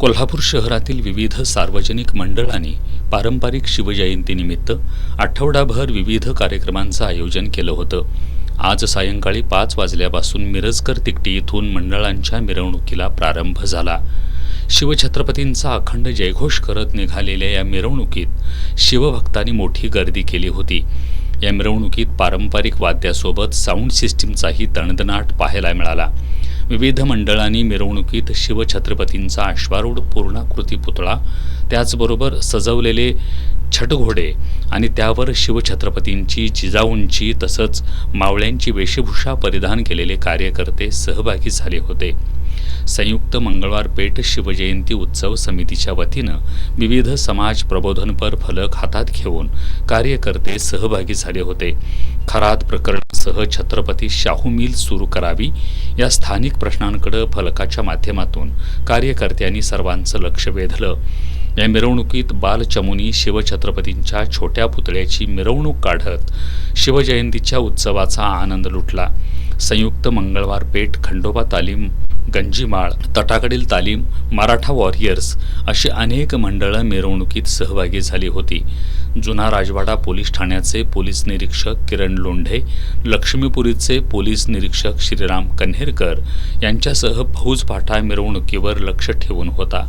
कोल्हापूर शहरातील विविध सार्वजनिक मंडळांनी पारंपरिक शिवजयंतीनिमित्त आठवडाभर विविध कार्यक्रमांचं आयोजन केलं होतं। आज सायंकाळी 5 वाजल्यापासून मिरजकर तिकटी इथून मंडळांच्या मिरवणुकीला प्रारंभ झाला। शिवछत्रपतींचा अखंड जयघोष करत निघालेल्या या मिरवणुकीत शिवभक्तांनी मोठी गर्दी केली होती। या मिरवणुकीत पारंपरिक वाद्यासोबत साऊंड सिस्टीमचाही दणदणाट पाहायला मिळाला। विविध मंडळांनी मिरवणुकीत शिवछत्रपतींचा अश्वारूढ पूर्णाकृती पुतळा, त्याचबरोबर सजवलेले छटघोडे आणि त्यावर शिवछत्रपतींची जिजाऊंची तसंच मावळ्यांची वेशभूषा परिधान केलेले कार्यकर्ते सहभागी झाले होते। संयुक्त मंगळवार पेठ शिवजयंती उत्सव समितीच्या वतीनं विविध समाज प्रबोधनपर फलक हातात घेऊन कार्यकर्ते सहभागी झाले होते। खरात प्रकरणासह छत्रपती शाहू मिल सुरू करावी या स्थानिक प्रश्नांकडे फलकाच्या माध्यमातून कार्यकर्त्यांनी सर्वांचं लक्ष वेधलं। या मिरवणुकीत बालचमुनी शिवछत्रपतींच्या छोट्या पुतळ्याची मिरवणूक काढत शिवजयंतीच्या उत्सवाचा आनंद लुटला। संयुक्त मंगळवार पेठ खंडोबा तालीम, गंजीमाळ, तटाकडील तालीम, मराठा वॉरियर्स अशी अनेक मंडळं मिरवणुकीत सहभागी झाली होती। जुना राजवाडा पोलीस ठाण्याचे पोलीस निरीक्षक किरण लोंढे, लक्ष्मीपुरीचे पोलीस निरीक्षक श्रीराम कन्हेरकर यांच्यासह फौजफाटा मिरवणुकीवर लक्ष ठेवून होता।